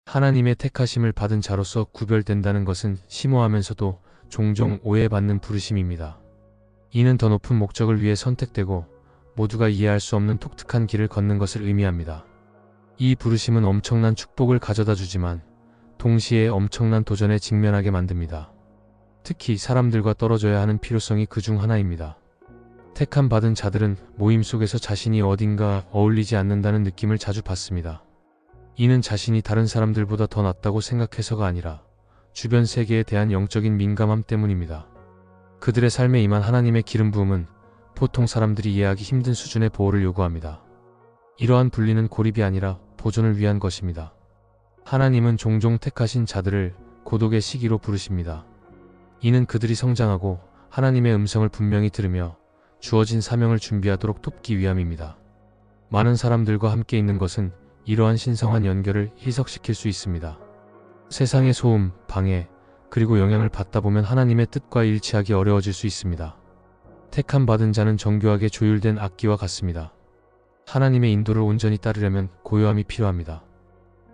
하나님의 택하심을 받은 자로서 구별된다는 것은 심오하면서도 종종 오해받는 부르심입니다. 이는 더 높은 목적을 위해 선택되고 모두가 이해할 수 없는 독특한 길을 걷는 것을 의미합니다. 이 부르심은 엄청난 축복을 가져다 주지만 동시에 엄청난 도전에 직면하게 만듭니다. 특히 사람들과 떨어져야 하는 필요성이 그 중 하나입니다. 택함 받은 자들은 모임 속에서 자신이 어딘가 어울리지 않는다는 느낌을 자주 받습니다. 이는 자신이 다른 사람들보다 더 낫다고 생각해서가 아니라 주변 세계에 대한 영적인 민감함 때문입니다. 그들의 삶에 임한 하나님의 기름 부음은 보통 사람들이 이해하기 힘든 수준의 보호를 요구합니다. 이러한 분리는 고립이 아니라 보존을 위한 것입니다. 하나님은 종종 택하신 자들을 고독의 시기로 부르십니다. 이는 그들이 성장하고 하나님의 음성을 분명히 들으며 주어진 사명을 준비하도록 돕기 위함입니다. 많은 사람들과 함께 있는 것은 이러한 신성한 연결을 희석시킬 수 있습니다. 세상의 소음, 방해, 그리고 영향을 받다 보면 하나님의 뜻과 일치하기 어려워질 수 있습니다. 택함 받은 자는 정교하게 조율된 악기와 같습니다. 하나님의 인도를 온전히 따르려면 고요함이 필요합니다.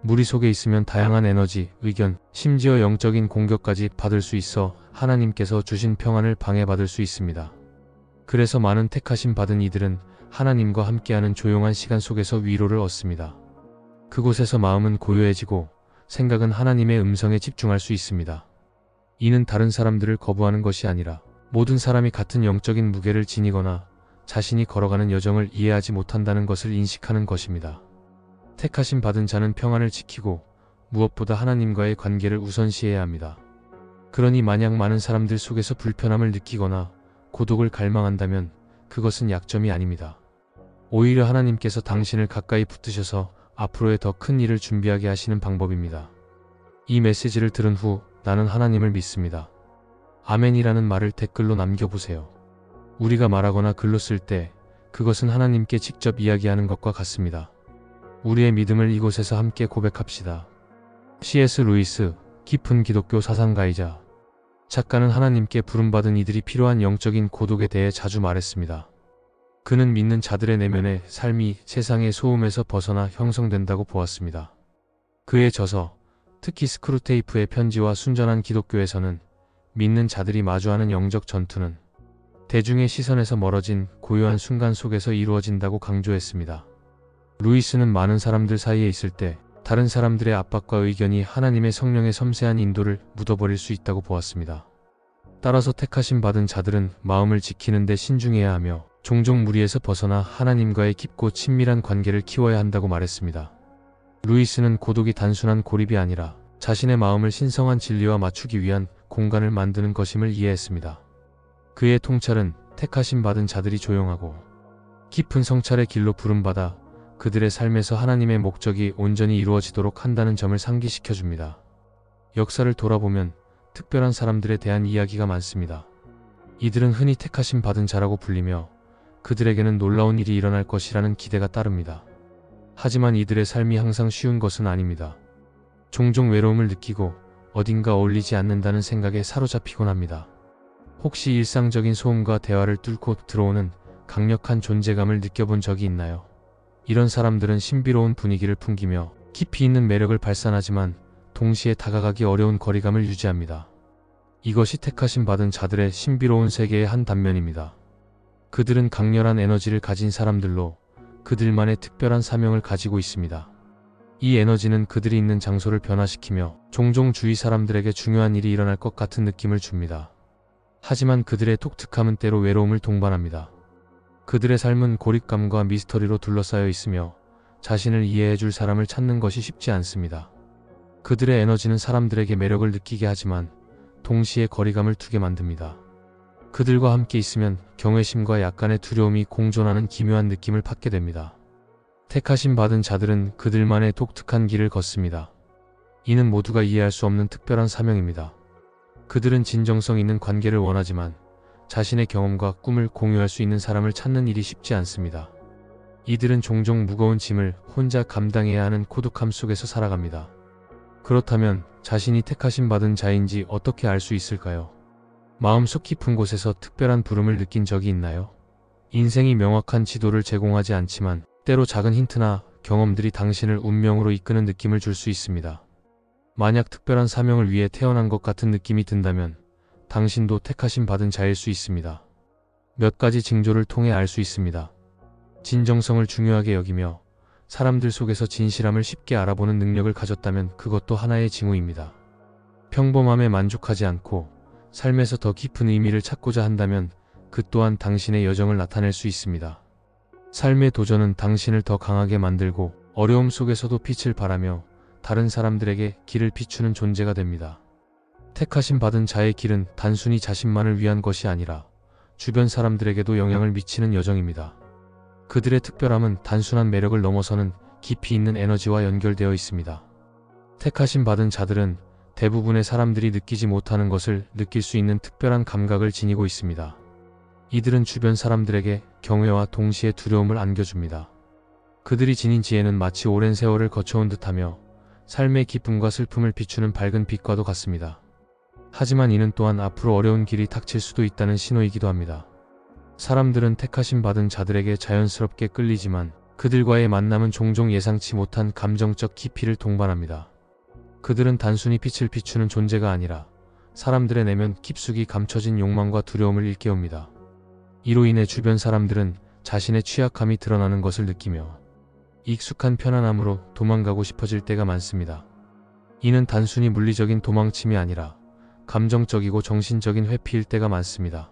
무리 속에 있으면 다양한 에너지, 의견, 심지어 영적인 공격까지 받을 수 있어 하나님께서 주신 평안을 방해받을 수 있습니다. 그래서 많은 택하심 받은 이들은 하나님과 함께하는 조용한 시간 속에서 위로를 얻습니다. 그곳에서 마음은 고요해지고 생각은 하나님의 음성에 집중할 수 있습니다. 이는 다른 사람들을 거부하는 것이 아니라 모든 사람이 같은 영적인 무게를 지니거나 자신이 걸어가는 여정을 이해하지 못한다는 것을 인식하는 것입니다. 택하심 받은 자는 평안을 지키고 무엇보다 하나님과의 관계를 우선시해야 합니다. 그러니 만약 많은 사람들 속에서 불편함을 느끼거나 고독을 갈망한다면 그것은 약점이 아닙니다. 오히려 하나님께서 당신을 가까이 붙드셔서 앞으로의 더 큰 일을 준비하게 하시는 방법입니다. 이 메시지를 들은 후 나는 하나님을 믿습니다. 아멘이라는 말을 댓글로 남겨보세요. 우리가 말하거나 글로 쓸 때 그것은 하나님께 직접 이야기하는 것과 같습니다. 우리의 믿음을 이곳에서 함께 고백합시다. C.S. 루이스, 깊은 기독교 사상가이자 작가는 하나님께 부름받은 이들이 필요한 영적인 고독에 대해 자주 말했습니다. 그는 믿는 자들의 내면의 삶이 세상의 소음에서 벗어나 형성된다고 보았습니다. 그의 저서, 특히 스크루테이프의 편지와 순전한 기독교에서는 믿는 자들이 마주하는 영적 전투는 대중의 시선에서 멀어진 고요한 순간 속에서 이루어진다고 강조했습니다. 루이스는 많은 사람들 사이에 있을 때 다른 사람들의 압박과 의견이 하나님의 성령의 섬세한 인도를 묻어버릴 수 있다고 보았습니다. 따라서 택하심 받은 자들은 마음을 지키는 데 신중해야 하며 종종 무리에서 벗어나 하나님과의 깊고 친밀한 관계를 키워야 한다고 말했습니다. 루이스는 고독이 단순한 고립이 아니라 자신의 마음을 신성한 진리와 맞추기 위한 공간을 만드는 것임을 이해했습니다. 그의 통찰은 택하심 받은 자들이 조용하고 깊은 성찰의 길로 부름받아 그들의 삶에서 하나님의 목적이 온전히 이루어지도록 한다는 점을 상기시켜줍니다. 역사를 돌아보면 특별한 사람들에 대한 이야기가 많습니다. 이들은 흔히 택하심 받은 자라고 불리며 그들에게는 놀라운 일이 일어날 것이라는 기대가 따릅니다. 하지만 이들의 삶이 항상 쉬운 것은 아닙니다. 종종 외로움을 느끼고 어딘가 어울리지 않는다는 생각에 사로잡히곤 합니다. 혹시 일상적인 소음과 대화를 뚫고 들어오는 강력한 존재감을 느껴본 적이 있나요? 이런 사람들은 신비로운 분위기를 풍기며 깊이 있는 매력을 발산하지만 동시에 다가가기 어려운 거리감을 유지합니다. 이것이 택하심 받은 자들의 신비로운 세계의 한 단면입니다. 그들은 강렬한 에너지를 가진 사람들로 그들만의 특별한 사명을 가지고 있습니다. 이 에너지는 그들이 있는 장소를 변화시키며 종종 주위 사람들에게 중요한 일이 일어날 것 같은 느낌을 줍니다. 하지만 그들의 독특함은 때로 외로움을 동반합니다. 그들의 삶은 고립감과 미스터리로 둘러싸여 있으며 자신을 이해해줄 사람을 찾는 것이 쉽지 않습니다. 그들의 에너지는 사람들에게 매력을 느끼게 하지만 동시에 거리감을 두게 만듭니다. 그들과 함께 있으면 경외심과 약간의 두려움이 공존하는 기묘한 느낌을 받게 됩니다. 택하심 받은 자들은 그들만의 독특한 길을 걷습니다. 이는 모두가 이해할 수 없는 특별한 사명입니다. 그들은 진정성 있는 관계를 원하지만 자신의 경험과 꿈을 공유할 수 있는 사람을 찾는 일이 쉽지 않습니다. 이들은 종종 무거운 짐을 혼자 감당해야 하는 고독함 속에서 살아갑니다. 그렇다면 자신이 택하심 받은 자인지 어떻게 알 수 있을까요? 마음속 깊은 곳에서 특별한 부름을 느낀 적이 있나요? 인생이 명확한 지도를 제공하지 않지만 때로 작은 힌트나 경험들이 당신을 운명으로 이끄는 느낌을 줄 수 있습니다. 만약 특별한 사명을 위해 태어난 것 같은 느낌이 든다면 당신도 택하심 받은 자일 수 있습니다. 몇 가지 징조를 통해 알 수 있습니다. 진정성을 중요하게 여기며 사람들 속에서 진실함을 쉽게 알아보는 능력을 가졌다면 그것도 하나의 징후입니다. 평범함에 만족하지 않고 삶에서 더 깊은 의미를 찾고자 한다면 그 또한 당신의 여정을 나타낼 수 있습니다. 삶의 도전은 당신을 더 강하게 만들고 어려움 속에서도 빛을 발하며 다른 사람들에게 길을 비추는 존재가 됩니다. 택하심 받은 자의 길은 단순히 자신만을 위한 것이 아니라 주변 사람들에게도 영향을 미치는 여정입니다. 그들의 특별함은 단순한 매력을 넘어서는 깊이 있는 에너지와 연결되어 있습니다. 택하심 받은 자들은 대부분의 사람들이 느끼지 못하는 것을 느낄 수 있는 특별한 감각을 지니고 있습니다. 이들은 주변 사람들에게 경외와 동시에 두려움을 안겨줍니다. 그들이 지닌 지혜는 마치 오랜 세월을 거쳐온 듯하며 삶의 기쁨과 슬픔을 비추는 밝은 빛과도 같습니다. 하지만 이는 또한 앞으로 어려운 길이 닥칠 수도 있다는 신호이기도 합니다. 사람들은 택하심 받은 자들에게 자연스럽게 끌리지만 그들과의 만남은 종종 예상치 못한 감정적 깊이를 동반합니다. 그들은 단순히 빛을 비추는 존재가 아니라 사람들의 내면 깊숙이 감춰진 욕망과 두려움을 일깨웁니다. 이로 인해 주변 사람들은 자신의 취약함이 드러나는 것을 느끼며 익숙한 편안함으로 도망가고 싶어질 때가 많습니다. 이는 단순히 물리적인 도망침이 아니라 감정적이고 정신적인 회피일 때가 많습니다.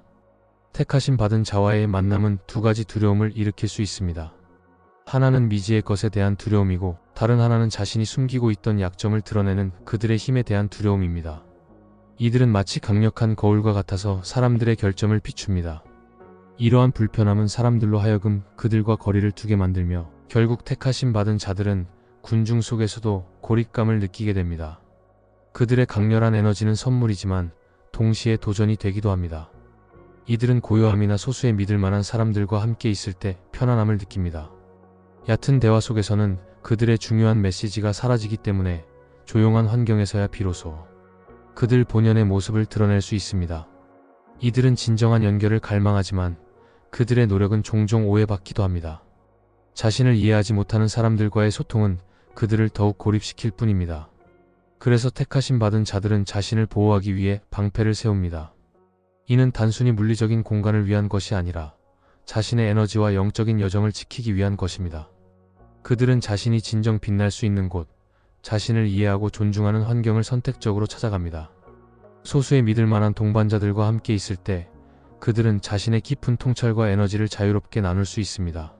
택하심 받은 자와의 만남은 두 가지 두려움을 일으킬 수 있습니다. 하나는 미지의 것에 대한 두려움이고 다른 하나는 자신이 숨기고 있던 약점을 드러내는 그들의 힘에 대한 두려움입니다. 이들은 마치 강력한 거울과 같아서 사람들의 결점을 비춥니다. 이러한 불편함은 사람들로 하여금 그들과 거리를 두게 만들며 결국 택하심 받은 자들은 군중 속에서도 고립감을 느끼게 됩니다. 그들의 강렬한 에너지는 선물이지만 동시에 도전이 되기도 합니다. 이들은 고요함이나 소수의 믿을 만한 사람들과 함께 있을 때 편안함을 느낍니다. 얕은 대화 속에서는 그들의 중요한 메시지가 사라지기 때문에 조용한 환경에서야 비로소 그들 본연의 모습을 드러낼 수 있습니다. 이들은 진정한 연결을 갈망하지만 그들의 노력은 종종 오해받기도 합니다. 자신을 이해하지 못하는 사람들과의 소통은 그들을 더욱 고립시킬 뿐입니다. 그래서 택하심 받은 자들은 자신을 보호하기 위해 방패를 세웁니다. 이는 단순히 물리적인 공간을 위한 것이 아니라 자신의 에너지와 영적인 여정을 지키기 위한 것입니다. 그들은 자신이 진정 빛날 수 있는 곳, 자신을 이해하고 존중하는 환경을 선택적으로 찾아갑니다. 소수의 믿을 만한 동반자들과 함께 있을 때 그들은 자신의 깊은 통찰과 에너지를 자유롭게 나눌 수 있습니다.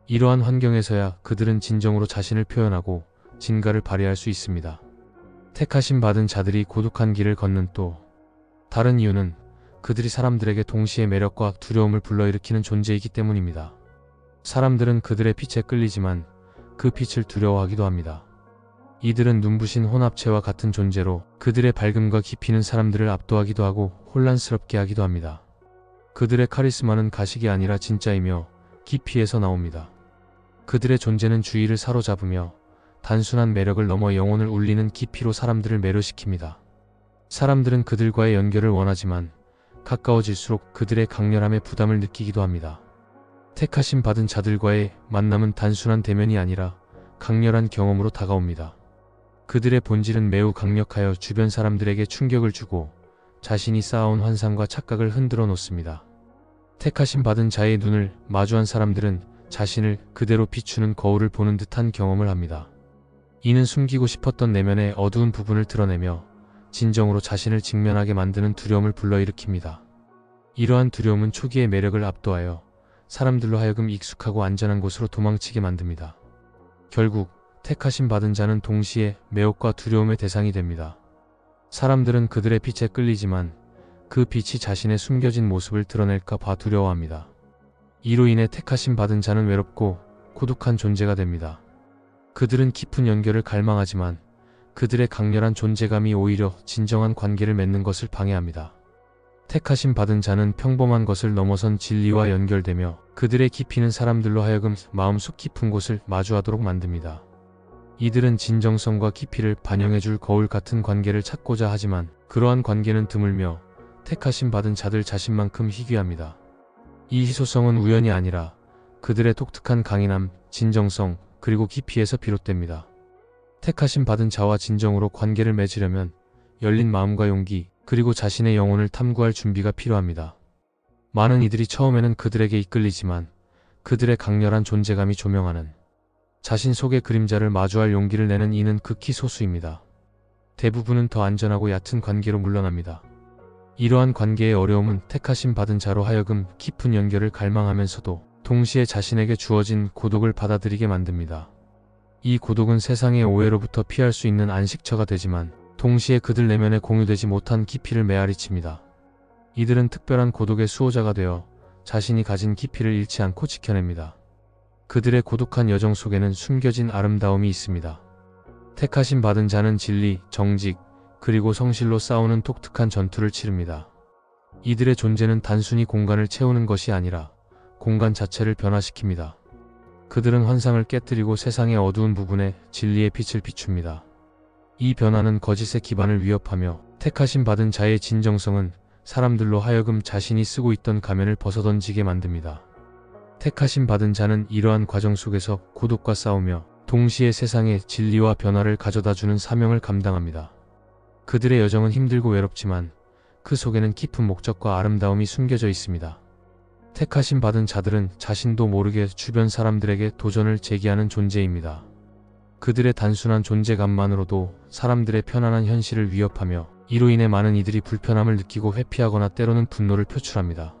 이러한 환경에서야 그들은 진정으로 자신을 표현하고 진가를 발휘할 수 있습니다. 택하심 받은 자들이 고독한 길을 걷는 또 다른 이유는 그들이 사람들에게 동시에 매력과 두려움을 불러일으키는 존재이기 때문입니다. 사람들은 그들의 빛에 끌리지만 그 빛을 두려워하기도 합니다. 이들은 눈부신 혼합체와 같은 존재로 그들의 밝음과 깊이는 사람들을 압도하기도 하고 혼란스럽게 하기도 합니다. 그들의 카리스마는 가식이 아니라 진짜이며 깊이에서 나옵니다. 그들의 존재는 주의를 사로잡으며 단순한 매력을 넘어 영혼을 울리는 깊이로 사람들을 매료시킵니다. 사람들은 그들과의 연결을 원하지만 가까워질수록 그들의 강렬함에 부담을 느끼기도 합니다. 택하심 받은 자들과의 만남은 단순한 대면이 아니라 강렬한 경험으로 다가옵니다. 그들의 본질은 매우 강력하여 주변 사람들에게 충격을 주고 자신이 쌓아온 환상과 착각을 흔들어 놓습니다. 택하심 받은 자의 눈을 마주한 사람들은 자신을 그대로 비추는 거울을 보는 듯한 경험을 합니다. 이는 숨기고 싶었던 내면의 어두운 부분을 드러내며 진정으로 자신을 직면하게 만드는 두려움을 불러일으킵니다. 이러한 두려움은 초기의 매력을 압도하여 사람들로 하여금 익숙하고 안전한 곳으로 도망치게 만듭니다. 결국 택하심 받은 자는 동시에 매혹과 두려움의 대상이 됩니다. 사람들은 그들의 빛에 끌리지만 그 빛이 자신의 숨겨진 모습을 드러낼까 봐 두려워합니다. 이로 인해 택하심 받은 자는 외롭고 고독한 존재가 됩니다. 그들은 깊은 연결을 갈망하지만 그들의 강렬한 존재감이 오히려 진정한 관계를 맺는 것을 방해합니다. 택하심 받은 자는 평범한 것을 넘어선 진리와 연결되며 그들의 깊이는 사람들로 하여금 마음속 깊은 곳을 마주하도록 만듭니다. 이들은 진정성과 깊이를 반영해줄 거울 같은 관계를 찾고자 하지만 그러한 관계는 드물며 택하심 받은 자들 자신만큼 희귀합니다. 이 희소성은 우연이 아니라 그들의 독특한 강인함, 진정성, 그리고 깊이에서 비롯됩니다. 택하심 받은 자와 진정으로 관계를 맺으려면 열린 마음과 용기, 그리고 자신의 영혼을 탐구할 준비가 필요합니다. 많은 이들이 처음에는 그들에게 이끌리지만 그들의 강렬한 존재감이 조명하는 자신 속의 그림자를 마주할 용기를 내는 이는 극히 소수입니다. 대부분은 더 안전하고 얕은 관계로 물러납니다. 이러한 관계의 어려움은 택하심 받은 자로 하여금 깊은 연결을 갈망하면서도 동시에 자신에게 주어진 고독을 받아들이게 만듭니다. 이 고독은 세상의 오해로부터 피할 수 있는 안식처가 되지만 동시에 그들 내면에 공유되지 못한 깊이를 메아리칩니다. 이들은 특별한 고독의 수호자가 되어 자신이 가진 깊이를 잃지 않고 지켜냅니다. 그들의 고독한 여정 속에는 숨겨진 아름다움이 있습니다. 택하심 받은 자는 진리, 정직, 그리고 성실로 싸우는 독특한 전투를 치릅니다. 이들의 존재는 단순히 공간을 채우는 것이 아니라 공간 자체를 변화시킵니다. 그들은 환상을 깨뜨리고 세상의 어두운 부분에 진리의 빛을 비춥니다. 이 변화는 거짓의 기반을 위협하며 택하심 받은 자의 진정성은 사람들로 하여금 자신이 쓰고 있던 가면을 벗어던지게 만듭니다. 택하심 받은 자는 이러한 과정 속에서 고독과 싸우며 동시에 세상에 진리와 변화를 가져다주는 사명을 감당합니다. 그들의 여정은 힘들고 외롭지만 그 속에는 깊은 목적과 아름다움이 숨겨져 있습니다. 택하심 받은 자들은 자신도 모르게 주변 사람들에게 도전을 제기하는 존재입니다. 그들의 단순한 존재감만으로도 사람들의 편안한 현실을 위협하며 이로 인해 많은 이들이 불편함을 느끼고 회피하거나 때로는 분노를 표출합니다.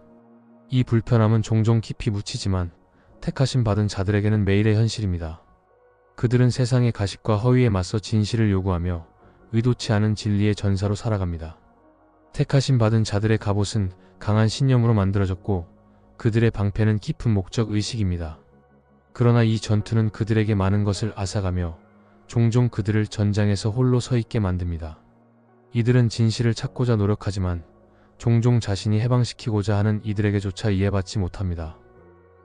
이 불편함은 종종 깊이 묻히지만 택하심 받은 자들에게는 매일의 현실입니다. 그들은 세상의 가십과 허위에 맞서 진실을 요구하며 의도치 않은 진리의 전사로 살아갑니다. 택하심 받은 자들의 갑옷은 강한 신념으로 만들어졌고 그들의 방패는 깊은 목적 의식입니다. 그러나 이 전투는 그들에게 많은 것을 앗아가며 종종 그들을 전장에서 홀로 서 있게 만듭니다. 이들은 진실을 찾고자 노력하지만 종종 자신이 해방시키고자 하는 이들에게조차 이해받지 못합니다.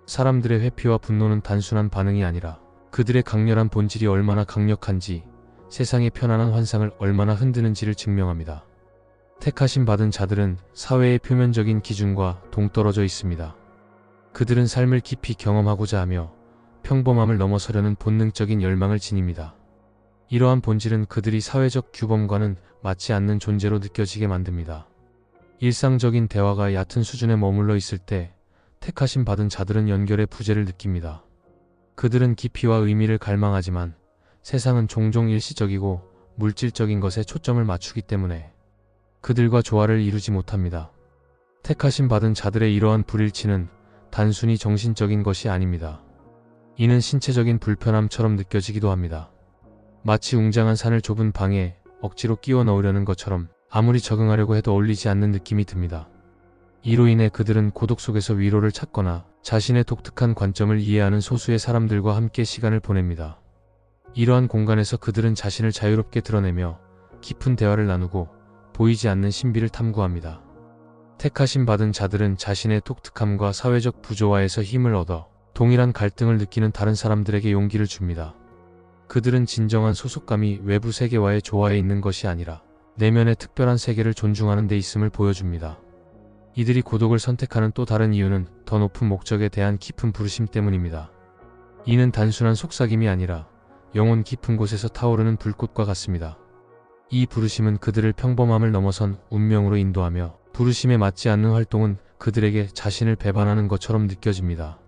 사람들의 회피와 분노는 단순한 반응이 아니라 그들의 강렬한 본질이 얼마나 강력한지, 세상의 편안한 환상을 얼마나 흔드는지를 증명합니다. 택하심 받은 자들은 사회의 표면적인 기준과 동떨어져 있습니다. 그들은 삶을 깊이 경험하고자 하며 평범함을 넘어서려는 본능적인 열망을 지닙니다. 이러한 본질은 그들이 사회적 규범과는 맞지 않는 존재로 느껴지게 만듭니다. 일상적인 대화가 얕은 수준에 머물러 있을 때 택하심 받은 자들은 연결의 부재를 느낍니다. 그들은 깊이와 의미를 갈망하지만 세상은 종종 일시적이고 물질적인 것에 초점을 맞추기 때문에 그들과 조화를 이루지 못합니다. 택하심 받은 자들의 이러한 불일치는 단순히 정신적인 것이 아닙니다. 이는 신체적인 불편함처럼 느껴지기도 합니다. 마치 웅장한 산을 좁은 방에 억지로 끼워 넣으려는 것처럼 아무리 적응하려고 해도 어울리지 않는 느낌이 듭니다. 이로 인해 그들은 고독 속에서 위로를 찾거나 자신의 독특한 관점을 이해하는 소수의 사람들과 함께 시간을 보냅니다. 이러한 공간에서 그들은 자신을 자유롭게 드러내며 깊은 대화를 나누고 보이지 않는 신비를 탐구합니다. 택하심 받은 자들은 자신의 독특함과 사회적 부조화에서 힘을 얻어 동일한 갈등을 느끼는 다른 사람들에게 용기를 줍니다. 그들은 진정한 소속감이 외부 세계와의 조화에 있는 것이 아니라 내면의 특별한 세계를 존중하는 데 있음을 보여줍니다. 이들이 고독을 선택하는 또 다른 이유는 더 높은 목적에 대한 깊은 부르심 때문입니다. 이는 단순한 속삭임이 아니라 영혼 깊은 곳에서 타오르는 불꽃과 같습니다. 이 부르심은 그들을 평범함을 넘어선 운명으로 인도하며 부르심에 맞지 않는 활동은 그들에게 자신을 배반하는 것처럼 느껴집니다.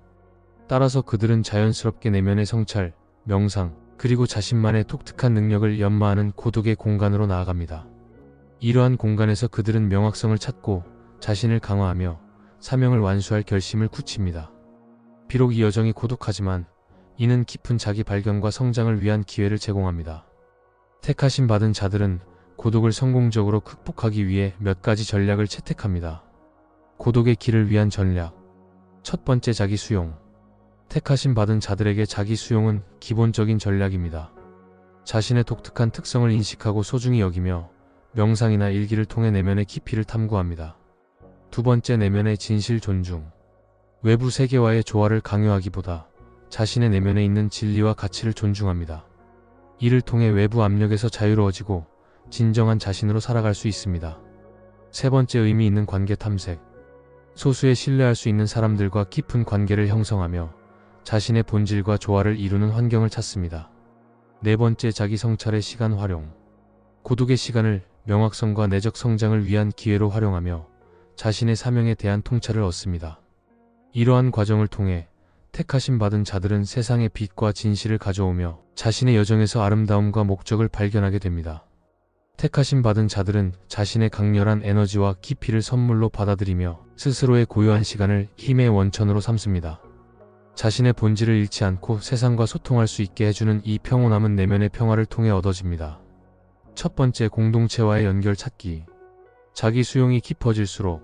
따라서 그들은 자연스럽게 내면의 성찰, 명상, 그리고 자신만의 독특한 능력을 연마하는 고독의 공간으로 나아갑니다. 이러한 공간에서 그들은 명확성을 찾고 자신을 강화하며 사명을 완수할 결심을 굳힙니다. 비록 이 여정이 고독하지만 이는 깊은 자기 발견과 성장을 위한 기회를 제공합니다. 택하심 받은 자들은 고독을 성공적으로 극복하기 위해 몇 가지 전략을 채택합니다. 고독의 길을 위한 전략. 첫 번째, 자기 수용. 택하심 받은 자들에게 자기 수용은 기본적인 전략입니다. 자신의 독특한 특성을 인식하고 소중히 여기며 명상이나 일기를 통해 내면의 깊이를 탐구합니다. 두 번째, 내면의 진실 존중. 외부 세계와의 조화를 강요하기보다 자신의 내면에 있는 진리와 가치를 존중합니다. 이를 통해 외부 압력에서 자유로워지고 진정한 자신으로 살아갈 수 있습니다. 세 번째, 의미 있는 관계 탐색. 소수의 신뢰할 수 있는 사람들과 깊은 관계를 형성하며 자신의 본질과 조화를 이루는 환경을 찾습니다. 네 번째, 자기 성찰의 시간 활용. 고독의 시간을 명확성과 내적 성장을 위한 기회로 활용하며 자신의 사명에 대한 통찰을 얻습니다. 이러한 과정을 통해 택하심 받은 자들은 세상에 빛과 진실을 가져오며 자신의 여정에서 아름다움과 목적을 발견하게 됩니다. 택하심 받은 자들은 자신의 강렬한 에너지와 깊이를 선물로 받아들이며 스스로의 고요한 시간을 힘의 원천으로 삼습니다. 자신의 본질을 잃지 않고 세상과 소통할 수 있게 해주는 이 평온함은 내면의 평화를 통해 얻어집니다. 첫 번째, 공동체와의 연결 찾기. 자기 수용이 깊어질수록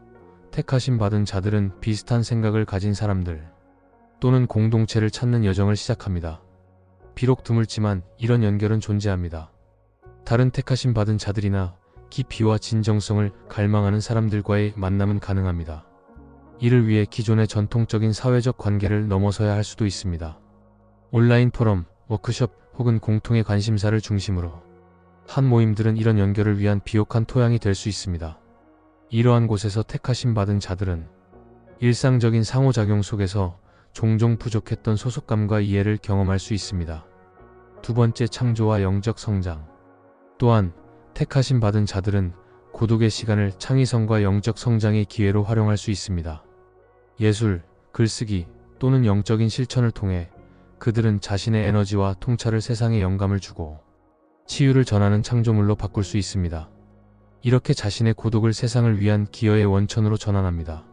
택하심 받은 자들은 비슷한 생각을 가진 사람들 또는 공동체를 찾는 여정을 시작합니다. 비록 드물지만 이런 연결은 존재합니다. 다른 택하심 받은 자들이나 깊이와 진정성을 갈망하는 사람들과의 만남은 가능합니다. 이를 위해 기존의 전통적인 사회적 관계를 넘어서야 할 수도 있습니다. 온라인 포럼, 워크숍 혹은 공통의 관심사를 중심으로 한 모임들은 이런 연결을 위한 비옥한 토양이 될 수 있습니다. 이러한 곳에서 택하심 받은 자들은 일상적인 상호작용 속에서 종종 부족했던 소속감과 이해를 경험할 수 있습니다. 두 번째, 창조와 영적 성장. 또한 택하심 받은 자들은 고독의 시간을 창의성과 영적 성장의 기회로 활용할 수 있습니다. 예술, 글쓰기 또는 영적인 실천을 통해 그들은 자신의 에너지와 통찰을 세상에 영감을 주고 치유를 전하는 창조물로 바꿀 수 있습니다. 이렇게 자신의 고독을 세상을 위한 기여의 원천으로 전환합니다.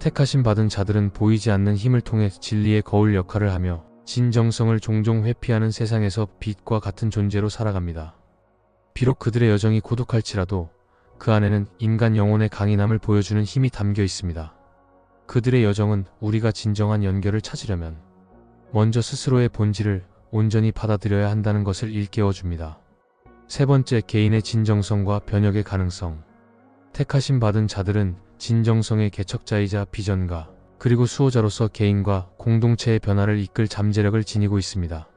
택하심 받은 자들은 보이지 않는 힘을 통해 진리의 거울 역할을 하며 진정성을 종종 회피하는 세상에서 빛과 같은 존재로 살아갑니다. 비록 그들의 여정이 고독할지라도 그 안에는 인간 영혼의 강인함을 보여주는 힘이 담겨 있습니다. 그들의 여정은 우리가 진정한 연결을 찾으려면 먼저 스스로의 본질을 온전히 받아들여야 한다는 것을 일깨워줍니다. 세 번째, 개인의 진정성과 변혁의 가능성. 택하심 받은 자들은 진정성의 개척자이자 비전가 그리고 수호자로서 개인과 공동체의 변화를 이끌 잠재력을 지니고 있습니다.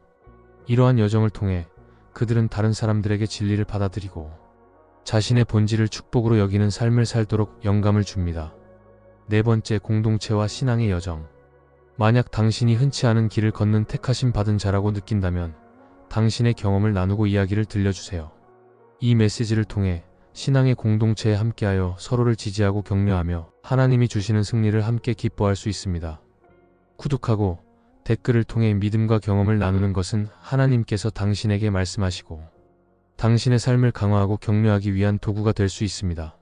이러한 여정을 통해 그들은 다른 사람들에게 진리를 받아들이고 자신의 본질을 축복으로 여기는 삶을 살도록 영감을 줍니다. 네 번째, 공동체와 신앙의 여정. 만약 당신이 흔치 않은 길을 걷는 택하심 받은 자라고 느낀다면 당신의 경험을 나누고 이야기를 들려주세요. 이 메시지를 통해 신앙의 공동체에 함께하여 서로를 지지하고 격려하며 하나님이 주시는 승리를 함께 기뻐할 수 있습니다. 구독하고 댓글을 통해 믿음과 경험을 나누는 것은 하나님께서 당신에게 말씀하시고 당신의 삶을 강화하고 격려하기 위한 도구가 될 수 있습니다.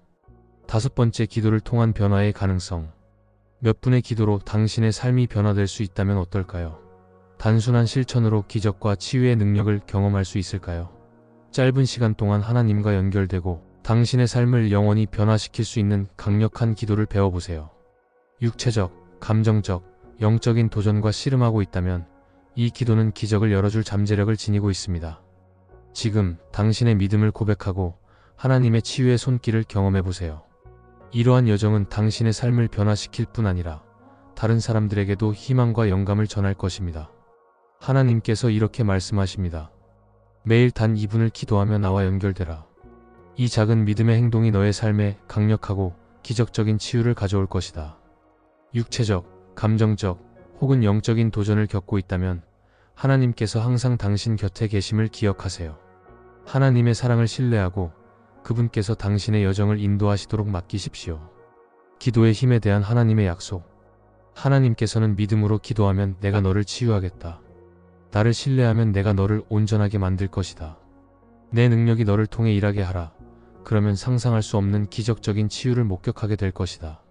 다섯 번째, 기도를 통한 변화의 가능성. 몇 분의 기도로 당신의 삶이 변화될 수 있다면 어떨까요? 단순한 실천으로 기적과 치유의 능력을 경험할 수 있을까요? 짧은 시간 동안 하나님과 연결되고 당신의 삶을 영원히 변화시킬 수 있는 강력한 기도를 배워보세요. 육체적, 감정적, 영적인 도전과 씨름하고 있다면 이 기도는 기적을 열어줄 잠재력을 지니고 있습니다. 지금 당신의 믿음을 고백하고 하나님의 치유의 손길을 경험해보세요. 이러한 여정은 당신의 삶을 변화시킬 뿐 아니라 다른 사람들에게도 희망과 영감을 전할 것입니다. 하나님께서 이렇게 말씀하십니다. 매일 단 2분을 기도하며 나와 연결되라. 이 작은 믿음의 행동이 너의 삶에 강력하고 기적적인 치유를 가져올 것이다. 육체적, 감정적 혹은 영적인 도전을 겪고 있다면 하나님께서 항상 당신 곁에 계심을 기억하세요. 하나님의 사랑을 신뢰하고 그분께서 당신의 여정을 인도하시도록 맡기십시오. 기도의 힘에 대한 하나님의 약속. 하나님께서는 믿음으로 기도하면 내가 너를 치유하겠다. 나를 신뢰하면 내가 너를 온전하게 만들 것이다. 내 능력이 너를 통해 일하게 하라. 그러면 상상할 수 없는 기적적인 치유를 목격하게 될 것이다.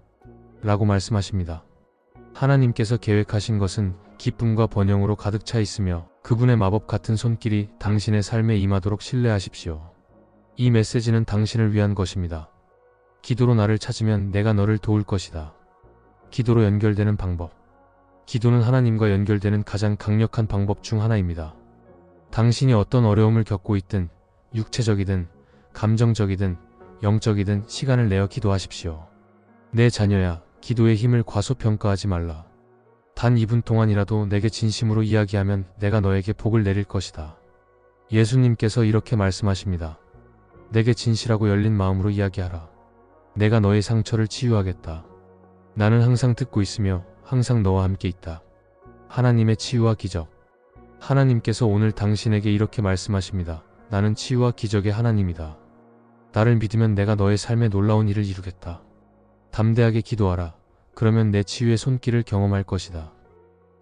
라고 말씀하십니다. 하나님께서 계획하신 것은 기쁨과 번영으로 가득 차 있으며 그분의 마법 같은 손길이 당신의 삶에 임하도록 신뢰하십시오. 이 메시지는 당신을 위한 것입니다. 기도로 나를 찾으면 내가 너를 도울 것이다. 기도로 연결되는 방법. 기도는 하나님과 연결되는 가장 강력한 방법 중 하나입니다. 당신이 어떤 어려움을 겪고 있든 육체적이든 감정적이든 영적이든 시간을 내어 기도하십시오. 내 자녀야, 기도의 힘을 과소평가하지 말라. 단 2분 동안이라도 내게 진심으로 이야기하면 내가 너에게 복을 내릴 것이다. 예수님께서 이렇게 말씀하십니다. 내게 진실하고 열린 마음으로 이야기하라. 내가 너의 상처를 치유하겠다. 나는 항상 듣고 있으며 항상 너와 함께 있다. 하나님의 치유와 기적. 하나님께서 오늘 당신에게 이렇게 말씀하십니다. 나는 치유와 기적의 하나님이다. 나를 믿으면 내가 너의 삶에 놀라운 일을 이루겠다. 담대하게 기도하라. 그러면 내 치유의 손길을 경험할 것이다.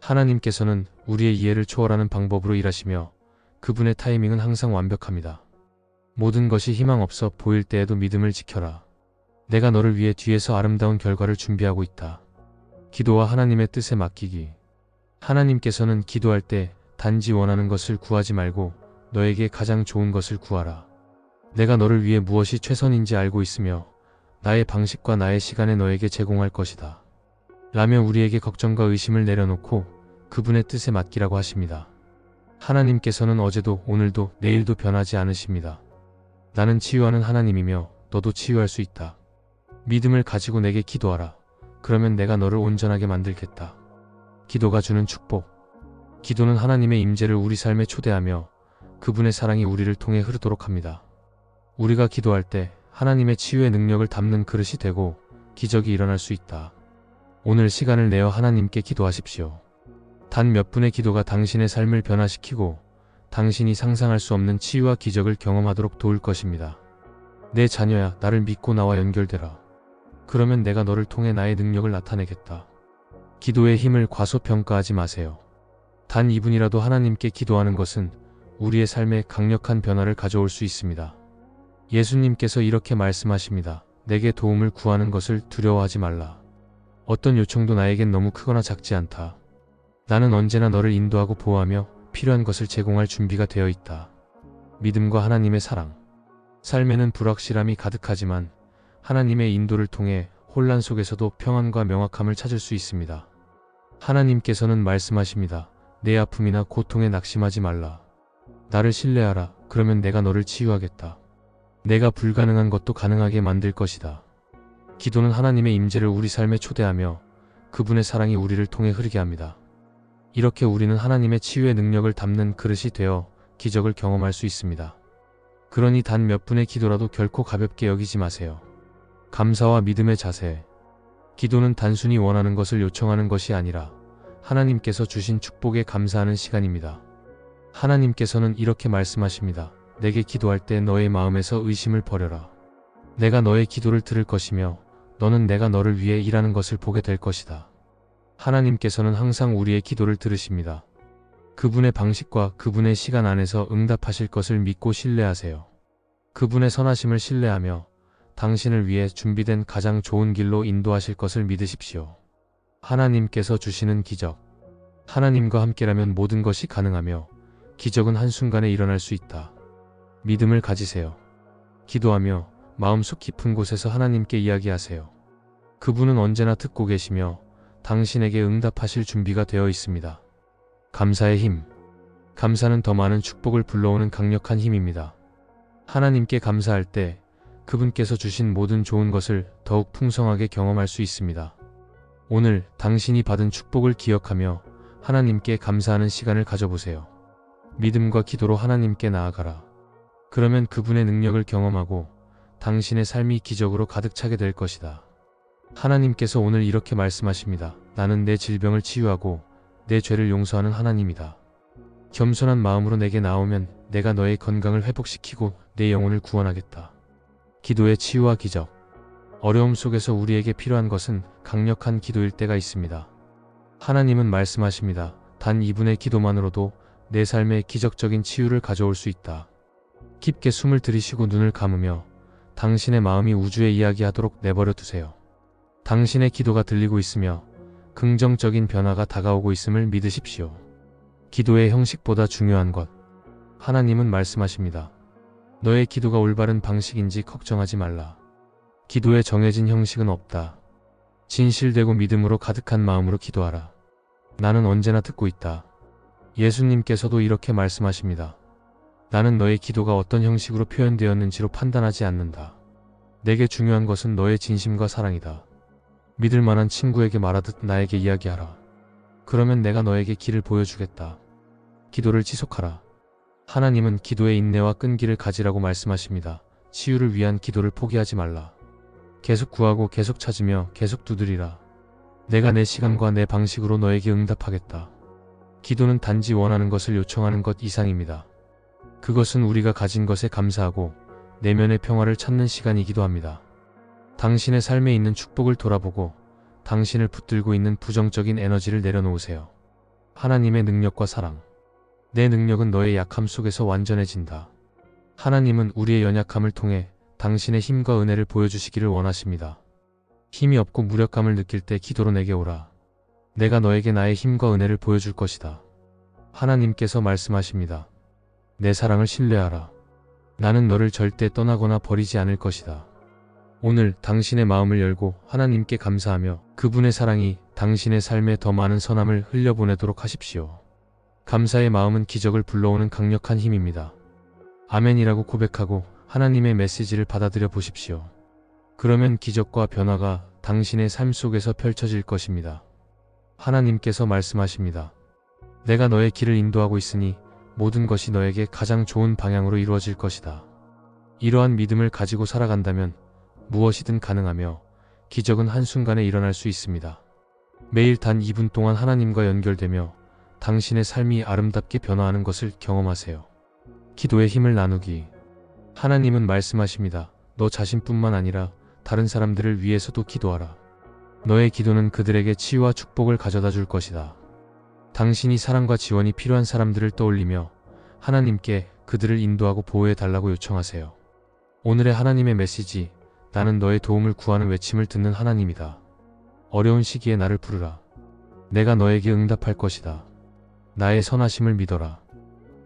하나님께서는 우리의 이해를 초월하는 방법으로 일하시며 그분의 타이밍은 항상 완벽합니다. 모든 것이 희망 없어 보일 때에도 믿음을 지켜라. 내가 너를 위해 뒤에서 아름다운 결과를 준비하고 있다. 기도와 하나님의 뜻에 맡기기. 하나님께서는 기도할 때 단지 원하는 것을 구하지 말고 너에게 가장 좋은 것을 구하라. 내가 너를 위해 무엇이 최선인지 알고 있으며 나의 방식과 나의 시간에 너에게 제공할 것이다. 라며 우리에게 걱정과 의심을 내려놓고 그분의 뜻에 맡기라고 하십니다. 하나님께서는 어제도 오늘도 내일도 변하지 않으십니다. 나는 치유하는 하나님이며 너도 치유할 수 있다. 믿음을 가지고 내게 기도하라. 그러면 내가 너를 온전하게 만들겠다. 기도가 주는 축복. 기도는 하나님의 임재를 우리 삶에 초대하며 그분의 사랑이 우리를 통해 흐르도록 합니다. 우리가 기도할 때 하나님의 치유의 능력을 담는 그릇이 되고 기적이 일어날 수 있다. 오늘 시간을 내어 하나님께 기도하십시오. 단 몇 분의 기도가 당신의 삶을 변화시키고 당신이 상상할 수 없는 치유와 기적을 경험하도록 도울 것입니다. 내 자녀야, 나를 믿고 나와 연결되라. 그러면 내가 너를 통해 나의 능력을 나타내겠다. 기도의 힘을 과소평가하지 마세요. 단 2분이라도 하나님께 기도하는 것은 우리의 삶에 강력한 변화를 가져올 수 있습니다. 예수님께서 이렇게 말씀하십니다. 내게 도움을 구하는 것을 두려워하지 말라. 어떤 요청도 나에겐 너무 크거나 작지 않다. 나는 언제나 너를 인도하고 보호하며 필요한 것을 제공할 준비가 되어 있다. 믿음과 하나님의 사랑. 삶에는 불확실함이 가득하지만 하나님의 인도를 통해 혼란 속에서도 평안과 명확함을 찾을 수 있습니다. 하나님께서는 말씀하십니다. 내 아픔이나 고통에 낙심하지 말라. 나를 신뢰하라. 그러면 내가 너를 치유하겠다. 내가 불가능한 것도 가능하게 만들 것이다. 기도는 하나님의 임재를 우리 삶에 초대하며 그분의 사랑이 우리를 통해 흐르게 합니다. 이렇게 우리는 하나님의 치유의 능력을 담는 그릇이 되어 기적을 경험할 수 있습니다. 그러니 단 몇 분의 기도라도 결코 가볍게 여기지 마세요. 감사와 믿음의 자세. 기도는 단순히 원하는 것을 요청하는 것이 아니라 하나님께서 주신 축복에 감사하는 시간입니다. 하나님께서는 이렇게 말씀하십니다. 내게 기도할 때 너의 마음에서 의심을 버려라. 내가 너의 기도를 들을 것이며 너는 내가 너를 위해 일하는 것을 보게 될 것이다. 하나님께서는 항상 우리의 기도를 들으십니다. 그분의 방식과 그분의 시간 안에서 응답하실 것을 믿고 신뢰하세요. 그분의 선하심을 신뢰하며 당신을 위해 준비된 가장 좋은 길로 인도하실 것을 믿으십시오. 하나님께서 주시는 기적. 하나님과 함께라면 모든 것이 가능하며 기적은 한순간에 일어날 수 있다. 믿음을 가지세요. 기도하며 마음속 깊은 곳에서 하나님께 이야기하세요. 그분은 언제나 듣고 계시며 당신에게 응답하실 준비가 되어 있습니다. 감사의 힘. 감사는 더 많은 축복을 불러오는 강력한 힘입니다. 하나님께 감사할 때 그분께서 주신 모든 좋은 것을 더욱 풍성하게 경험할 수 있습니다. 오늘 당신이 받은 축복을 기억하며 하나님께 감사하는 시간을 가져보세요. 믿음과 기도로 하나님께 나아가라. 그러면 그분의 능력을 경험하고 당신의 삶이 기적으로 가득 차게 될 것이다. 하나님께서 오늘 이렇게 말씀하십니다. 나는 내 질병을 치유하고 내 죄를 용서하는 하나님이다. 겸손한 마음으로 내게 나오면 내가 너의 건강을 회복시키고 내 영혼을 구원하겠다. 기도의 치유와 기적. 어려움 속에서 우리에게 필요한 것은 강력한 기도일 때가 있습니다. 하나님은 말씀하십니다. 단 2분의 기도만으로도 내 삶에 기적적인 치유를 가져올 수 있다. 깊게 숨을 들이쉬고 눈을 감으며 당신의 마음이 우주에 이야기하도록 내버려 두세요. 당신의 기도가 들리고 있으며 긍정적인 변화가 다가오고 있음을 믿으십시오. 기도의 형식보다 중요한 것. 하나님은 말씀하십니다. 너의 기도가 올바른 방식인지 걱정하지 말라. 기도에 정해진 형식은 없다. 진실되고 믿음으로 가득한 마음으로 기도하라. 나는 언제나 듣고 있다. 예수님께서도 이렇게 말씀하십니다. 나는 너의 기도가 어떤 형식으로 표현되었는지로 판단하지 않는다. 내게 중요한 것은 너의 진심과 사랑이다. 믿을 만한 친구에게 말하듯 나에게 이야기하라. 그러면 내가 너에게 길을 보여주겠다. 기도를 지속하라. 하나님은 기도의 인내와 끈기를 가지라고 말씀하십니다. 치유를 위한 기도를 포기하지 말라. 계속 구하고 계속 찾으며 계속 두드리라. 내가 내 시간과 내 방식으로 너에게 응답하겠다. 기도는 단지 원하는 것을 요청하는 것 이상입니다. 그것은 우리가 가진 것에 감사하고 내면의 평화를 찾는 시간이기도 합니다. 당신의 삶에 있는 축복을 돌아보고 당신을 붙들고 있는 부정적인 에너지를 내려놓으세요. 하나님의 능력과 사랑. 내 능력은 너의 약함 속에서 완전해진다. 하나님은 우리의 연약함을 통해 당신의 힘과 은혜를 보여주시기를 원하십니다. 힘이 없고 무력감을 느낄 때 기도로 내게 오라. 내가 너에게 나의 힘과 은혜를 보여줄 것이다. 하나님께서 말씀하십니다. 내 사랑을 신뢰하라. 나는 너를 절대 떠나거나 버리지 않을 것이다. 오늘 당신의 마음을 열고 하나님께 감사하며 그분의 사랑이 당신의 삶에 더 많은 선함을 흘려보내도록 하십시오. 감사의 마음은 기적을 불러오는 강력한 힘입니다. 아멘이라고 고백하고 하나님의 메시지를 받아들여 보십시오. 그러면 기적과 변화가 당신의 삶 속에서 펼쳐질 것입니다. 하나님께서 말씀하십니다. 내가 너의 길을 인도하고 있으니 모든 것이 너에게 가장 좋은 방향으로 이루어질 것이다. 이러한 믿음을 가지고 살아간다면 무엇이든 가능하며 기적은 한순간에 일어날 수 있습니다. 매일 단 2분 동안 하나님과 연결되며 당신의 삶이 아름답게 변화하는 것을 경험하세요. 기도의 힘을 나누기. 하나님은 말씀하십니다. 너 자신뿐만 아니라 다른 사람들을 위해서도 기도하라. 너의 기도는 그들에게 치유와 축복을 가져다 줄 것이다. 당신이 사랑과 지원이 필요한 사람들을 떠올리며 하나님께 그들을 인도하고 보호해 달라고 요청하세요. 오늘의 하나님의 메시지, 나는 너의 도움을 구하는 외침을 듣는 하나님이다. 어려운 시기에 나를 부르라. 내가 너에게 응답할 것이다. 나의 선하심을 믿어라.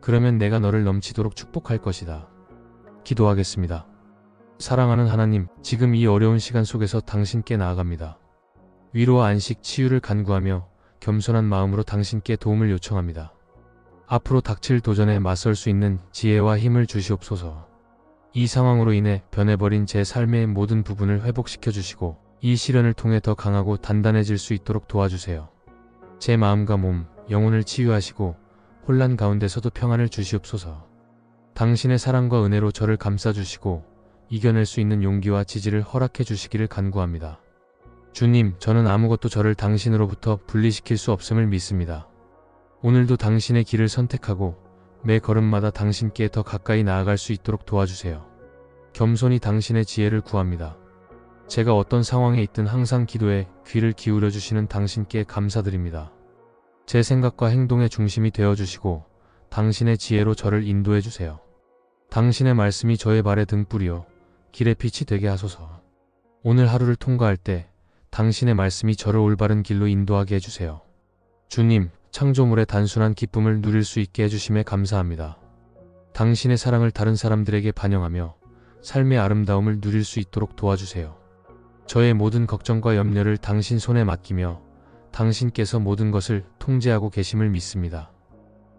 그러면 내가 너를 넘치도록 축복할 것이다. 기도하겠습니다. 사랑하는 하나님, 지금 이 어려운 시간 속에서 당신께 나아갑니다. 위로와 안식, 치유를 간구하며 겸손한 마음으로 당신께 도움을 요청합니다. 앞으로 닥칠 도전에 맞설 수 있는 지혜와 힘을 주시옵소서. 이 상황으로 인해 변해버린 제 삶의 모든 부분을 회복시켜 주시고 이 시련을 통해 더 강하고 단단해질 수 있도록 도와주세요. 제 마음과 몸, 영혼을 치유하시고 혼란 가운데서도 평안을 주시옵소서. 당신의 사랑과 은혜로 저를 감싸주시고 이겨낼 수 있는 용기와 지지를 허락해 주시기를 간구합니다. 주님, 저는 아무것도 저를 당신으로부터 분리시킬 수 없음을 믿습니다. 오늘도 당신의 길을 선택하고 매 걸음마다 당신께 더 가까이 나아갈 수 있도록 도와주세요. 겸손히 당신의 지혜를 구합니다. 제가 어떤 상황에 있든 항상 기도에 귀를 기울여 주시는 당신께 감사드립니다. 제 생각과 행동의 중심이 되어주시고 당신의 지혜로 저를 인도해 주세요. 당신의 말씀이 저의 발에 등불이요 길의 빛이 되게 하소서. 오늘 하루를 통과할 때 당신의 말씀이 저를 올바른 길로 인도하게 해주세요. 주님, 창조물의 단순한 기쁨을 누릴 수 있게 해주심에 감사합니다. 당신의 사랑을 다른 사람들에게 반영하며 삶의 아름다움을 누릴 수 있도록 도와주세요. 저의 모든 걱정과 염려를 당신 손에 맡기며 당신께서 모든 것을 통제하고 계심을 믿습니다.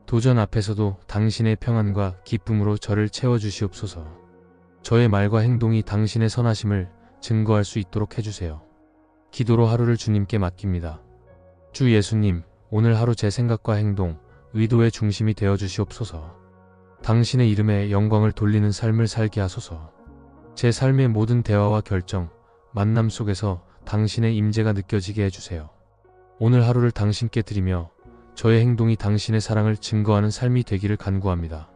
도전 앞에서도 당신의 평안과 기쁨으로 저를 채워주시옵소서. 저의 말과 행동이 당신의 선하심을 증거할 수 있도록 해주세요. 기도로 하루를 주님께 맡깁니다. 주 예수님, 오늘 하루 제 생각과 행동, 의도의 중심이 되어 주시옵소서. 당신의 이름에 영광을 돌리는 삶을 살게 하소서. 제 삶의 모든 대화와 결정, 만남 속에서 당신의 임재가 느껴지게 해주세요. 오늘 하루를 당신께 드리며 저의 행동이 당신의 사랑을 증거하는 삶이 되기를 간구합니다.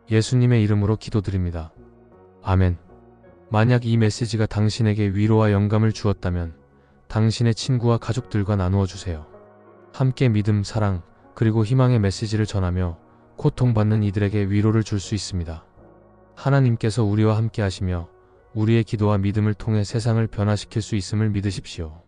예수님의 이름으로 기도드립니다. 아멘. 만약 이 메시지가 당신에게 위로와 영감을 주었다면 당신의 친구와 가족들과 나누어 주세요. 함께 믿음, 사랑, 그리고 희망의 메시지를 전하며 고통받는 이들에게 위로를 줄 수 있습니다. 하나님께서 우리와 함께 하시며 우리의 기도와 믿음을 통해 세상을 변화시킬 수 있음을 믿으십시오.